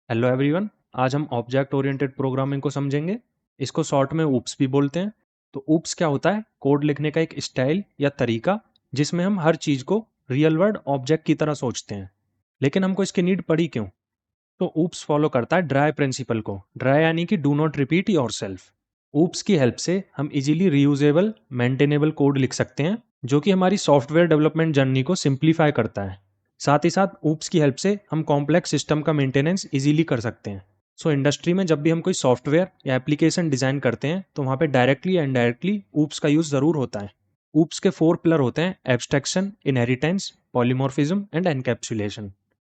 Hello everyone. आज हम object oriented programming को समझेंगे। इसको शॉर्ट में ऊप्स भी बोलते हैं। तो ऊप्स क्या होता है? कोड लिखने का एक स्टाइल या तरीका जिसमें हम हर चीज को रियल वर्ल्ड ऑब्जेक्ट की तरह सोचते हैं। लेकिन हमको इसकी नीड पड़ी क्यों? तो ऊप्स फॉलो करता है ड्राई प्रिंसिपल को। ड्राई यानी कि do not repeat yourself. Oops की हेल्प से हम इजीली रीयूजेबल मेंटेनेबल कोड लिख सकते हैं, जो कि हमारी सॉफ्टवेयर डेवलपमेंट जर्नी को सिंप्लीफाई करता है। साथ ही साथ ऊप्स की हेल्प से हम कॉम्प्लेक्स सिस्टम का मेंटेनेंस इजीली कर सकते हैं। सो इंडस्ट्री में जब भी हम कोई सॉफ्टवेयर या एप्लीकेशन डिजाइन करते हैं तो वहाँ पे डायरेक्टली या इनडायरेक्टली ऊप्स का यूज जरूर होता है। ऊप्स के 4 पिलर होते हैं: abstraction, inheritance, polymorphism and encapsulation.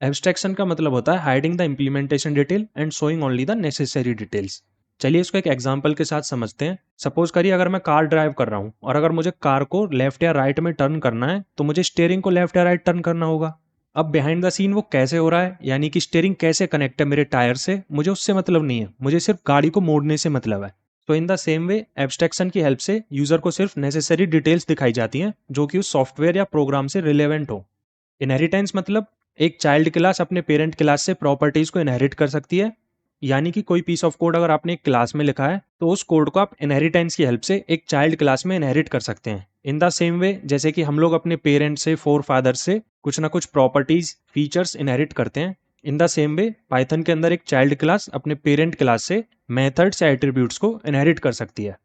Abstraction का मतलब होता है hiding the implementation detail and showing only the necessary details. चलिए इसको एक एग्जांपल के साथ समझते हैं। सपोज करिए अगर मैं कार ड्राइव कर रहा हूँ और अगर मुझे कार को लेफ्ट या राइट में टर्न करना है तो मुझे स्टीयरिंग को लेफ्ट या राइट टर्न करना होगा। अब बिहाइंड द सीन वो कैसे हो रहा है, यानी कि स्टीयरिंग कैसे कनेक्ट है मेरे टायर से, मुझे उससे मतलब नहीं है, मुझे सिर्फ गाड़ी को मोड़ने से मतलब है। तो in the same way abstraction की हेल्प से यूजर को सिर्फ नेसेसरी डिटेल्स दिखाई जाती हैं जो कि उस सॉफ्टवेयर या प्रोग्राम से रिलेवेंट हो। इनहेरिटेंस मतलब एक चाइल्ड क्लास अपने पेरेंट क्लास से प्रॉपर्टीज को इनहेरिट कर सकती है। यानी कि कोई पीस ऑफ कोड अगर आपने एक क्लास में लिखा है तो उस कोड को आप इनहेरिटेंस की हेल्प से एक चाइल्ड क्लास में इनहेरिट कर सकते हैं। इन द सेम वे जैसे कि हम लोग अपने पेरेंट से, फोर फादर से कुछ ना कुछ प्रॉपर्टीज, फीचर्स इनहेरिट करते हैं। In the same way Python के अंदर एक चाइल्ड क्लास अपने पेरेंट क्लास से मेथड्स या एट्रीब्यूट्स को इनहेरिट कर सकती है।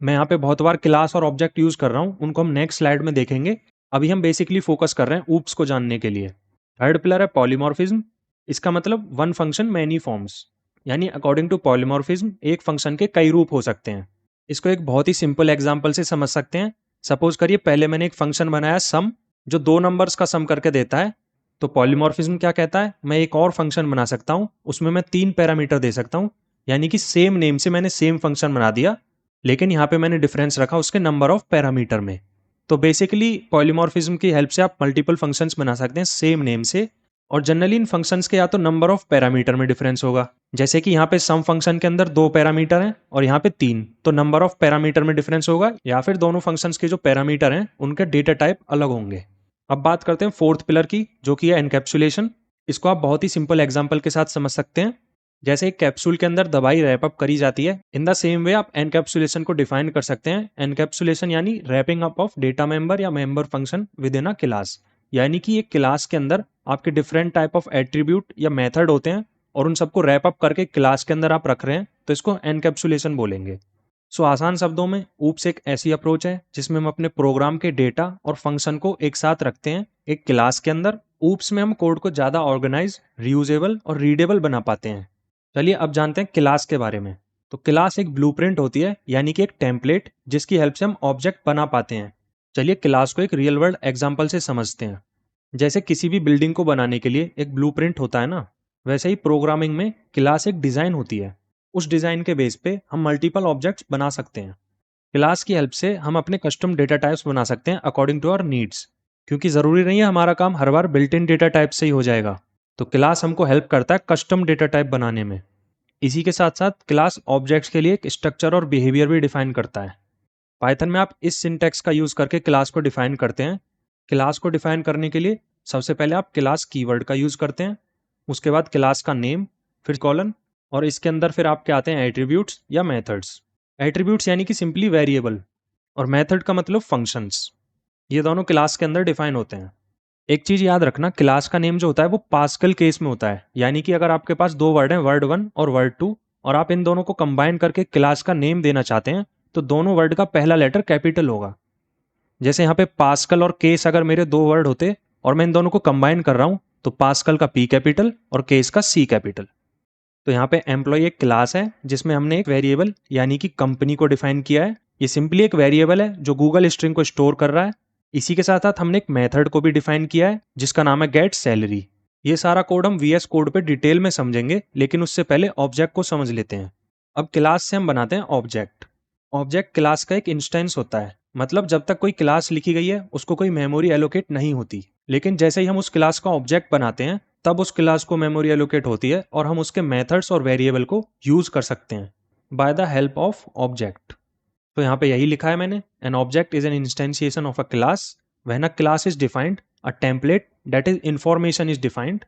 मैं यहाँ पे बहुत बार क्लास और ऑब्जेक्ट यूज कर रहा हूँ, उनको हम नेक्स्ट स्लाइड में देखेंगे। अभी हम बेसिकली फोकस कर रहे हैं ऊप्स को जानने के लिए। थर्ड पिलर है पॉलीमॉर्फिज्म। इसका मतलब वन फंक्शन मैनी फॉर्म्स, यानी अकॉर्डिंग टू पॉलीमॉर्फिज्म एक फंक्शन के कई रूप हो सकते हैं। इसको एक बहुत ही सिंपल एग्जांपल से समझ सकते हैं। सपोज करिए पहले मैंने एक फंक्शन बनाया सम, जो दो नंबर्स का सम करके देता है। तो पॉलीमॉर्फिज्म क्या कहता है, मैं एक और फंक्शन बना सकता हूँ, उसमें मैं 3 पैरामीटर दे सकता हूँ। यानी कि सेम नेम से मैंने सेम फंक्शन बना दिया, लेकिन यहाँ पे मैंने डिफरेंस रखा उसके नंबर ऑफ पैरामीटर में। तो बेसिकली पॉलीमॉर्फिज्म की हेल्प से आप मल्टीपल फंक्शंस बना सकते हैं सेम नेम से। और जनरली इन फंक्शंस के या तो नंबर ऑफ पैरामीटर में डिफरेंस होगा, जैसे कि यहाँ पे सम फंक्शन के अंदर 2 पैरामीटर हैं और यहाँ पे 3, तो नंबर ऑफ पैरामीटर में डिफरेंस होगा, या फिर दोनों फंक्शंस के जो पैरामीटर हैं उनके डेटा टाइप अलग होंगे। अब बात करते हैं फोर्थ पिलर की, जो कि है एनकैप्सुलेशन। इसको आप बहुत ही सिंपल एग्जांपल के साथ समझ सकते हैं। जैसे एक कैप्सूल के अंदर दवाई रैप अप करी जाती है, इन द सेम वे आप एनकैप्सुलेशन को डिफाइन कर सकते हैं। एनकैप्सुलेशन यानी wrapping up of data member या member function within a class. यानी कि एक क्लास के अंदर आपके डिफरेंट टाइप ऑफ एट्रीब्यूट या मेथड होते हैं और उन सबको रैप अप करके क्लास के अंदर आप रख रहे हैं, तो इसको एनकैप्सुलेशन बोलेंगे। सो आसान शब्दों में ऊप्स एक ऐसी अप्रोच है जिसमें हम अपने प्रोग्राम के डेटा और फंक्शन को एक साथ रखते हैं एक क्लास के अंदर। ऊप्स में हम कोड को ज्यादा ऑर्गेनाइज, रीयूजेबल और रीडेबल बना पाते हैं। चलिए अब जानते हैं क्लास के बारे में। तो क्लास एक ब्लूप्रिंट होती है, यानी कि एक टेम्पलेट जिसकी हेल्प से हम ऑब्जेक्ट बना पाते हैं। चलिए क्लास को एक रियल वर्ल्ड एग्जांपल से समझते हैं। जैसे किसी भी बिल्डिंग को बनाने के लिए एक ब्लूप्रिंट होता है ना, वैसे ही प्रोग्रामिंग में क्लास एक डिजाइन होती है। उस डिजाइन के बेस पे हम मल्टीपल ऑब्जेक्ट्स बना सकते हैं। क्लास की हेल्प से हम अपने कस्टम डेटा टाइप्स बना सकते हैं अकॉर्डिंग टू आवर नीड्स, क्योंकि जरूरी नहीं है हमारा काम हर बार बिल्ट इन डेटा टाइप से ही हो जाएगा। तो क्लास हमको हेल्प करता है कस्टम डेटा टाइप बनाने में। इसी के साथ साथ क्लास ऑब्जेक्ट्स के लिए एक स्ट्रक्चर और बिहेवियर भी डिफाइन करता है। पाइथन में आप इस सिंटैक्स का यूज करके क्लास को डिफाइन करते हैं। क्लास को डिफाइन करने के लिए सबसे पहले आप क्लास कीवर्ड का यूज करते हैं, उसके बाद क्लास का नेम, फिर कॉलन, और इसके अंदर फिर आपके आते हैं एट्रीब्यूट्स या मेथड्स। एट्रीब्यूट्स यानी कि सिंपली वेरिएबल, और मेथड का मतलब फंक्शंस। ये दोनों क्लास के अंदर डिफाइन होते हैं। एक चीज याद रखना, क्लास का नेम जो होता है वो पास्कल केस में होता है, यानी कि अगर आपके पास दो वर्ड हैं, वर्ड 1 और वर्ड 2, और आप इन दोनों को कंबाइन करके क्लास का नेम देना चाहते हैं, तो दोनों वर्ड का पहला लेटर कैपिटल होगा। जैसे यहाँ पे पास्कल और केस अगर मेरे दो वर्ड होते और मैं इन दोनों को कंबाइन कर रहा हूं, तो पास्कल का पी कैपिटल और केस का सी कैपिटल। तो यहाँ पे एम्प्लॉय एक क्लास है जिसमें हमने एक वेरिएबल यानी कि कंपनी को डिफाइन किया है। ये सिंपली एक वेरिएबल है जो गूगल स्ट्रिंग को स्टोर कर रहा है। इसी के साथ साथ हमने एक मेथड को भी डिफाइन किया है जिसका नाम है गेट सैलरी। ये सारा कोड हम वीएस कोड पे डिटेल में समझेंगे, लेकिन उससे पहले ऑब्जेक्ट को समझ लेते हैं। अब क्लास से हम बनाते हैं ऑब्जेक्ट। ऑब्जेक्ट क्लास का एक इंस्टेंस होता है, मतलब जब तक कोई क्लास लिखी गई है उसको कोई मेमोरी एलोकेट नहीं होती, लेकिन जैसे ही हम उस क्लास का ऑब्जेक्ट बनाते हैं तब उस क्लास को मेमोरी एलोकेट होती है और हम उसके मेथड्स और वेरिएबल को यूज कर सकते हैं by the help of object. तो यहाँ पे यही लिखा है मैंने, an object is an instantiation of a class when a class is defined, a template that is information is defined,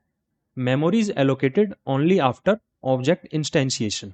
memory is allocated only after object instantiation.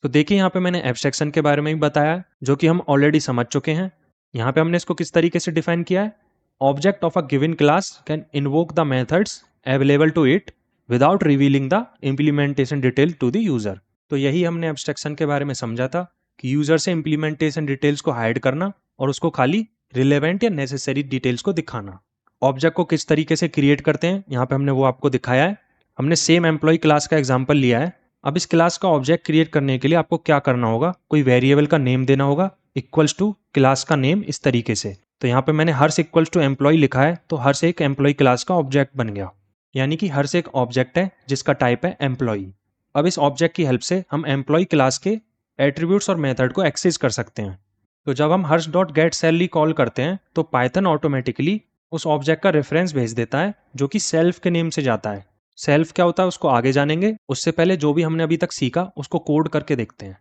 तो देखिए यहाँ पे मैंने एब्स्ट्रैक्शन के बारे में भी बताया जो कि हम ऑलरेडी समझ चुके हैं। यहाँ पे हमने इसको किस तरीके से डिफाइन किया है, object of a given class can invoke the methods available to it without revealing the implementation detail to the user. तो यही हमने एब्स्ट्रैक्शन के बारे में समझा था कि यूजर से इम्प्लीमेंटेशन डिटेल्स को हाइड करना और उसको खाली रिलेवेंट या नेसेसरी डिटेल्स को दिखाना। ऑब्जेक्ट को किस तरीके से क्रिएट करते हैं यहाँ पे हमने वो आपको दिखाया है। हमने सेम एम्प्लॉय क्लास का एग्जाम्पल लिया है। अब इस क्लास का ऑब्जेक्ट क्रिएट करने के लिए आपको क्या करना होगा, कोई वेरिएबल का नेम देना होगा इक्वल्स टू क्लास का नेम इस तरीके से। तो यहाँ पे मैंने हर्ष इक्वल्स टू एम्प्लॉय लिखा है, तो हर्ष एक एम्प्लॉय क्लास का ऑब्जेक्ट बन गया, यानी कि हर्ष एक ऑब्जेक्ट है जिसका टाइप है एम्प्लॉय। अब इस ऑब्जेक्ट की हेल्प से हम एम्प्लॉय क्लास के एट्रीब्यूट्स और मेथड को एक्सेस कर सकते हैं। तो जब हम हर्ष डॉट गेट सैलरी कॉल करते हैं तो पाइथन ऑटोमेटिकली उस ऑब्जेक्ट का रेफरेंस भेज देता है जो कि सेल्फ के नेम से जाता है। सेल्फ क्या होता है उसको आगे जानेंगे, उससे पहले जो भी हमने अभी तक सीखा उसको कोड करके देखते हैं।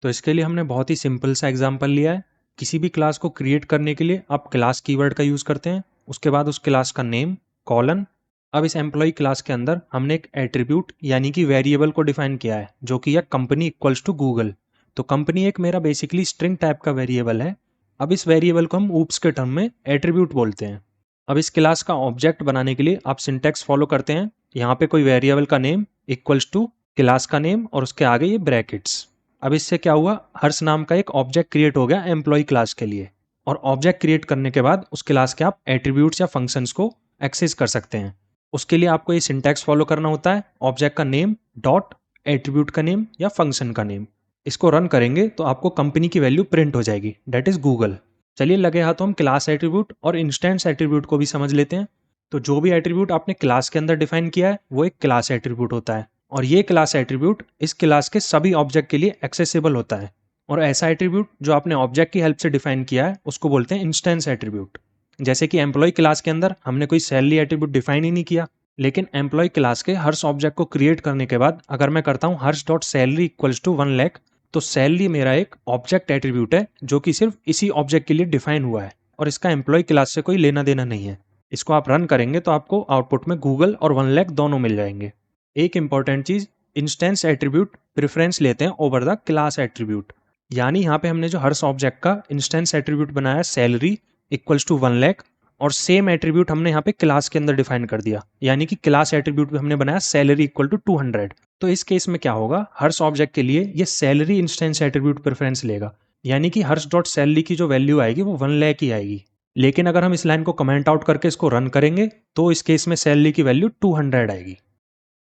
तो इसके लिए हमने बहुत ही सिंपल सा एग्जांपल लिया है। किसी भी क्लास को क्रिएट करने के लिए आप क्लास कीवर्ड का यूज करते हैं, उसके बाद उस क्लास का नेम कॉलन। अब इस एम्प्लॉय क्लास के अंदर हमने एक एट्रीब्यूट यानी कि वेरिएबल को डिफाइन किया है जो कि है कंपनी इक्वल्स टू गूगल। तो कंपनी एक मेरा बेसिकली स्ट्रिंग टाइप का वेरिएबल है। अब इस वेरिएबल को हम ऊप्स के टर्म में एट्रीब्यूट बोलते हैं। अब इस क्लास का ऑब्जेक्ट बनाने के लिए आप सिंटैक्स फॉलो करते हैं। यहाँ पे कोई वेरिएबल का नेम इक्वल्स टू क्लास का नेम और उसके आगे ये ब्रैकेट्स। अब इससे क्या हुआ, हर्ष नाम का एक ऑब्जेक्ट क्रिएट हो गया एम्प्लॉय क्लास के लिए। और ऑब्जेक्ट क्रिएट करने के बाद उस क्लास के आप एट्रीब्यूट्स या फंक्शंस को एक्सेस कर सकते हैं। उसके लिए आपको ये सिंटैक्स फॉलो करना होता है, ऑब्जेक्ट का नेम डॉट एट्रीब्यूट का नेम या फंक्शन का नेम। इसको रन करेंगे तो आपको कंपनी की वैल्यू प्रिंट हो जाएगी, डेट इज गूगल। चलिए लगे हाथों हम क्लास एट्रीब्यूट और इंस्टेंस एट्रीब्यूट को भी समझ लेते हैं। तो जो भी एट्रीब्यूट आपने क्लास के अंदर डिफाइन किया है वो एक क्लास एट्रीब्यूट होता है, और ये क्लास एट्रीब्यूट इस क्लास के सभी ऑब्जेक्ट के लिए एक्सेसिबल होता है। और ऐसा एट्रीब्यूट जो आपने ऑब्जेक्ट की हेल्प से डिफाइन किया है उसको बोलते हैं इंस्टेंस एट्रीब्यूट। जैसे कि एम्प्लॉय क्लास के अंदर हमने कोई सैलरी एट्रीब्यूट डिफाइन ही नहीं किया, लेकिन एम्प्लॉय क्लास के हर्ष ऑब्जेक्ट को क्रिएट करने के बाद अगर मैं करता हूँ Harsh dot salary equals to 1 lakh, तो सैलरी मेरा एक ऑब्जेक्ट एट्रीब्यूट है जो कि सिर्फ इसी ऑब्जेक्ट के लिए डिफाइन हुआ है और इसका एम्प्लॉय क्लास से कोई लेना देना नहीं है। इसको आप रन करेंगे तो आपको आउटपुट में गूगल और 1 लाख दोनों मिल जाएंगे। एक इंपॉर्टेंट चीज, इंस्टेंस एट्रीब्यूट प्रेफरेंस लेते हैं ओवर द क्लास एट्रीब्यूट। यानी यहाँ पे हमने जो हर्ष ऑब्जेक्ट का इंस्टेंस एट्रीब्यूट बनाया सैलरी इक्वल्स टू 1 लाख, और सेम एट्रीब्यूट हमने यहाँ पे क्लास के अंदर डिफाइन कर दिया, यानी कि क्लास एट्रीब्यूट में हमने बनाया सैलरी इक्वल टू 200। तो इस केस में क्या होगा, हर्ष ऑब्जेक्ट के लिए ये सैलरी इंस्टेंस एट्रीब्यूट प्रेफरेंस लेगा, यानी कि हर्ष डॉट सैलरी की जो वैल्यू आएगी वो 1 लाख ही आएगी। लेकिन अगर हम इस लाइन को कमेंट आउट करके इसको रन करेंगे तो इस केस में सैलरी की वैल्यू 200 आएगी।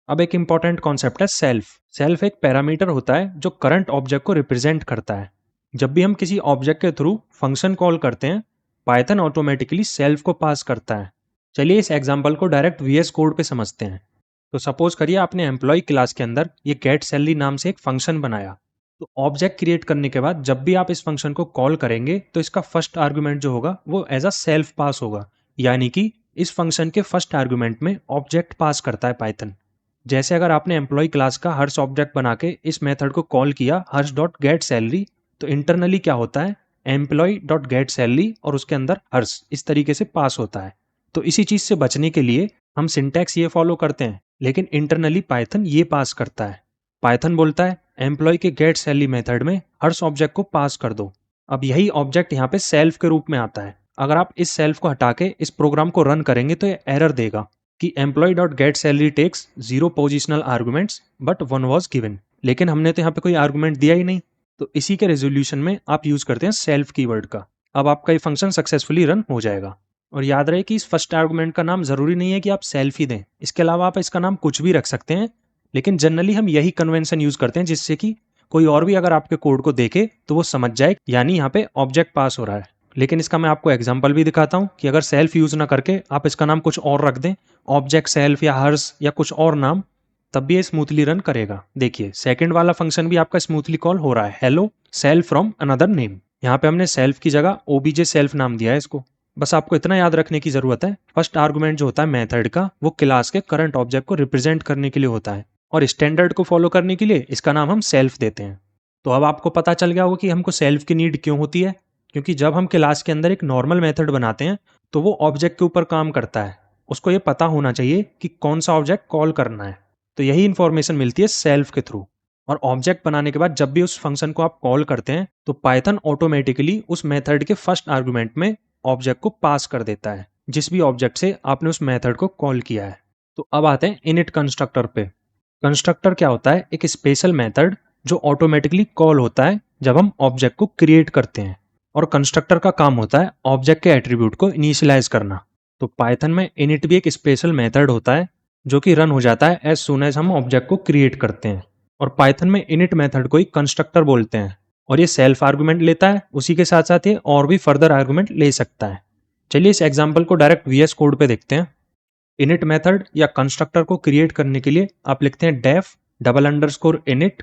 अब एक इंपॉर्टेंट कॉन्सेप्ट है सेल्फ। सेल्फ एक पैरामीटर होता है जो करंट ऑब्जेक्ट को रिप्रेजेंट करता है। जब भी हम किसी ऑब्जेक्ट के थ्रू फंक्शन कॉल करते हैं पाइथन ऑटोमेटिकली सेल्फ को पास करता है। चलिए इस एग्जांपल को डायरेक्ट VS कोड पे समझते हैं। तो सपोज करिए आपने एम्प्लॉय क्लास के अंदर ये गेट सैलरी नाम से एक फंक्शन बनाया। तो ऑब्जेक्ट क्रिएट करने के बाद जब भी आप इस फंक्शन को कॉल करेंगे तो इसका फर्स्ट आर्गुमेंट जो होगा वो एज अ सेल्फ पास होगा, यानी कि इस फंक्शन के फर्स्ट आर्गुमेंट में ऑब्जेक्ट पास करता है पाइथन। जैसे अगर आपने एम्प्लॉय क्लास का हर्ष ऑब्जेक्ट बना के इस मेथड को कॉल किया हर्ष डॉट गेट सैलरी, तो इंटरनली क्या होता है, एम्प्लॉय डॉट गेट सैलरी और उसके अंदर हर्ष इस तरीके से पास होता है। तो इसी चीज से बचने के लिए हम सिंटैक्स ये फॉलो करते हैं, लेकिन इंटरनली पाइथन ये पास करता है। पाइथन बोलता है एम्प्लॉय के गेट सैलरी मेथड में हर्ष ऑब्जेक्ट को पास कर दो। अब यही ऑब्जेक्ट यहाँ पे सेल्फ के रूप में आता है। अगर आप इस सेल्फ को हटा के इस प्रोग्राम को रन करेंगे तो ये एरर देगा कि employ dot get salary takes 0 positional arguments but 1 was given. लेकिन हमने तो यहाँ पे कोई आर्गुमेंट दिया ही नहीं, तो इसी के रेजोल्यूशन में आप यूज करते हैं सेल्फ कीवर्ड का। अब आपका ये फंक्शन सक्सेसफुली रन हो जाएगा। और याद रहे कि इस फर्स्ट आर्गुमेंट का नाम जरूरी नहीं है कि आप सेल्फ ही दें, इसके अलावा आप इसका नाम कुछ भी रख सकते हैं, लेकिन जनरली हम यही कन्वेंशन यूज करते हैं जिससे कि कोई और भी अगर आपके कोड को देखे तो वो समझ जाए यानी यहाँ पे ऑब्जेक्ट पास हो रहा है। लेकिन इसका मैं आपको एग्जांपल भी दिखाता हूँ कि अगर सेल्फ यूज ना करके आप इसका नाम कुछ और रख दें, ऑब्जेक्ट सेल्फ या हर्ष या कुछ और नाम, तब भी ये स्मूथली रन करेगा। देखिए सेकंड वाला फंक्शन भी आपका स्मूथली कॉल हो रहा है, hello self from another name. यहाँ पे हमने सेल्फ की जगह ओबीजे सेल्फ नाम दिया है इसको। बस आपको इतना याद रखने की जरूरत है, फर्स्ट आर्गुमेंट जो होता है मेथड का वो क्लास के करंट ऑब्जेक्ट को रिप्रेजेंट करने के लिए होता है, और स्टैंडर्ड को फॉलो करने के लिए इसका नाम हम सेल्फ देते हैं। तो अब आपको पता चल गया होगा कि हमको सेल्फ की नीड क्यों होती है, क्योंकि जब हम क्लास के अंदर एक नॉर्मल मेथड बनाते हैं तो वो ऑब्जेक्ट के ऊपर काम करता है, उसको ये पता होना चाहिए कि कौन सा ऑब्जेक्ट कॉल करना है। तो यही इंफॉर्मेशन मिलती है सेल्फ के थ्रू। और ऑब्जेक्ट बनाने के बाद जब भी उस फंक्शन को आप कॉल करते हैं तो पाइथन ऑटोमेटिकली उस मेथड के फर्स्ट आर्गुमेंट में ऑब्जेक्ट को पास कर देता है, जिस भी ऑब्जेक्ट से आपने उस मेथड को कॉल किया है। तो अब आते हैं इनिट कंस्ट्रक्टर पे। कंस्ट्रक्टर क्या होता है? एक स्पेशल मेथड जो ऑटोमेटिकली कॉल होता है जब हम ऑब्जेक्ट को क्रिएट करते हैं। और कंस्ट्रक्टर का काम होता है ऑब्जेक्ट के एट्रीब्यूट को इनिशियलाइज करना। तो पाइथन में इनिट भी एक स्पेशल मेथड होता है जो कि रन हो जाता है एज सून एज हम ऑब्जेक्ट को क्रिएट करते हैं। और पाइथन में इनिट मेथड को ही कंस्ट्रक्टर बोलते हैं। और ये सेल्फ आर्गुमेंट लेता है, उसी के साथ साथ ये और भी फर्दर आर्गुमेंट ले सकता है। चलिए इस एग्जाम्पल को डायरेक्ट VS कोड पे देखते हैं। इनिट मेथड या कंस्ट्रक्टर को क्रिएट करने के लिए आप लिखते हैं डेफ _init,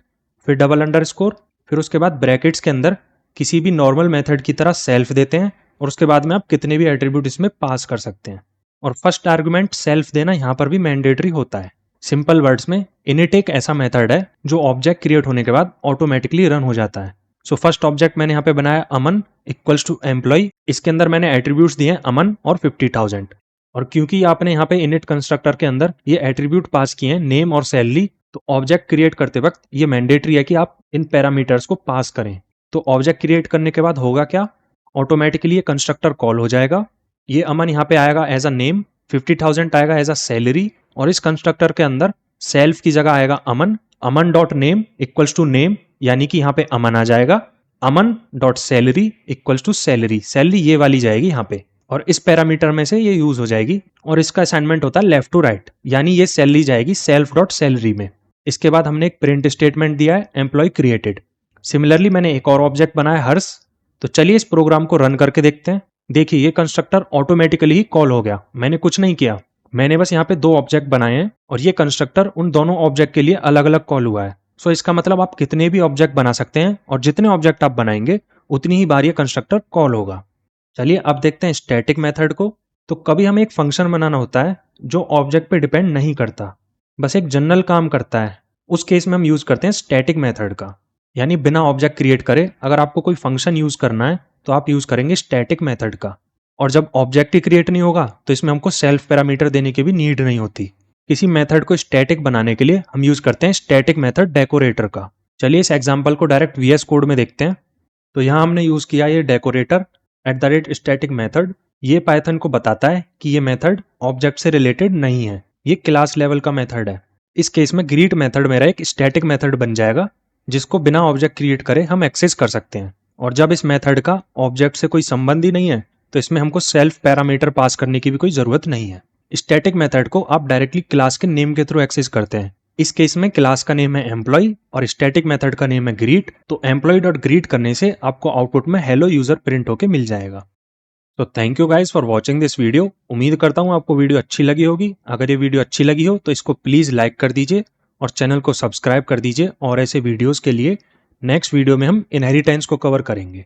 फिर _, फिर उसके बाद ब्रैकेट्स के अंदर किसी भी नॉर्मल मेथड की तरह सेल्फ देते हैं और उसके बाद में आप कितने भी एट्रीब्यूट इसमें पास कर सकते हैं। और फर्स्ट आर्गुमेंट सेल्फ देना यहाँ पर भी मैंडेटरी होता है। सिंपल वर्ड्स में इनिट एक ऐसा मेथड है जो ऑब्जेक्ट क्रिएट होने के बाद ऑटोमेटिकली रन हो जाता है। सो फर्स्ट ऑब्जेक्ट मैंने यहाँ पे बनाया अमन इक्वल्स टू एम्प्लॉय। इसके अंदर मैंने एट्रीब्यूट्स दिए अमन और 50,000। और क्योंकि आपने यहाँ पे इनिट कंस्ट्रक्टर के अंदर ये एट्रीब्यूट पास किए हैं नेम और सैलरी, तो ऑब्जेक्ट क्रिएट करते वक्त ये मैंडेटरी है कि आप इन पैरामीटर्स को पास करें। तो ऑब्जेक्ट क्रिएट करने के बाद होगा क्या? ऑटोमेटिकली ये कंस्ट्रक्टर कॉल हो जाएगा। ये अमन यहाँ पे आएगा एज अ नेम, 50,000 आएगा एज अ सैलरी, और इस कंस्ट्रक्टर के अंदर सेल्फ की जगह आएगा Aman. Aman dot name equals to name, यानी कि यहाँ पे अमन आ जाएगा। Aman dot salary equals to salary, salary ये वाली जाएगी यहाँ पे, और इस पैरामीटर में से ये यूज हो जाएगी। और इसका असाइनमेंट होता है लेफ्ट टू राइट, यानी ये सैलरी जाएगी सेल्फ डॉट सैलरी में। इसके बाद हमने एक प्रिंट स्टेटमेंट दिया है एम्प्लॉय क्रिएटेड। सिमिलरली मैंने एक और ऑब्जेक्ट बनाया हर्ष। तो चलिए इस प्रोग्राम को रन करके देखते हैं। देखिए ये कंस्ट्रक्टर ऑटोमेटिकली ही कॉल हो गया, मैंने कुछ नहीं किया, मैंने बस यहाँ पे 2 ऑब्जेक्ट बनाए हैं और ये कंस्ट्रक्टर उन दोनों ऑब्जेक्ट के लिए अलग अलग कॉल हुआ है। सो इसका मतलब आप कितने भी ऑब्जेक्ट बना सकते हैं और जितने ऑब्जेक्ट आप बनाएंगे उतनी ही बार ये कंस्ट्रक्टर कॉल होगा। चलिए अब देखते हैं स्टैटिक मेथड को। तो कभी हमें एक फंक्शन बनाना होता है जो ऑब्जेक्ट पे डिपेंड नहीं करता, बस एक जनरल काम करता है। उस केस में हम यूज करते हैं स्टैटिक मेथड का, यानी बिना ऑब्जेक्ट क्रिएट करे अगर आपको कोई फंक्शन यूज करना है तो आप यूज करेंगे स्टैटिक मेथड का। और जब ऑब्जेक्ट ही क्रिएट नहीं होगा तो इसमें हमको सेल्फ पैरामीटर देने की भी नीड नहीं होती। किसी मेथड को स्टैटिक बनाने के लिए हम यूज करते हैं स्टैटिक मेथड डेकोरेटर का। चलिए इस एग्जांपल को डायरेक्ट VS कोड में देखते हैं। तो यहाँ हमने यूज किया ये डेकोरेटर @static मेथड। ये पाइथन को बताता है कि ये मेथड ऑब्जेक्ट से रिलेटेड नहीं है, ये क्लास लेवल का मेथड है। इस केस में ग्रीट मेथड मेरा एक स्टैटिक मेथड बन जाएगा जिसको बिना ऑब्जेक्ट क्रिएट करे हम एक्सेस कर सकते हैं। और जब इस मेथड का ऑब्जेक्ट से कोई संबंध ही नहीं है तो इसमें हमको सेल्फ पैरामीटर पास करने की भी कोई जरूरत नहीं है। स्टैटिक मेथड को आप डायरेक्टली क्लास के नेम के थ्रू एक्सेस करते हैं। इस केस में क्लास का नेम है एम्प्लॉय और स्टैटिक मेथड का नेम है ग्रीट। तो एम्प्लॉय डॉट ग्रीट करने से आपको आउटपुट में हेलो यूजर प्रिंट होके मिल जाएगा। तो thank you guys for watching this video. उम्मीद करता हूँ आपको वीडियो अच्छी लगी होगी। अगर ये वीडियो अच्छी लगी हो तो इसको प्लीज लाइक कर दीजिए और चैनल को सब्सक्राइब कर दीजिए। और ऐसे वीडियोस के लिए नेक्स्ट वीडियो में हम इनहेरिटेंस को कवर करेंगे।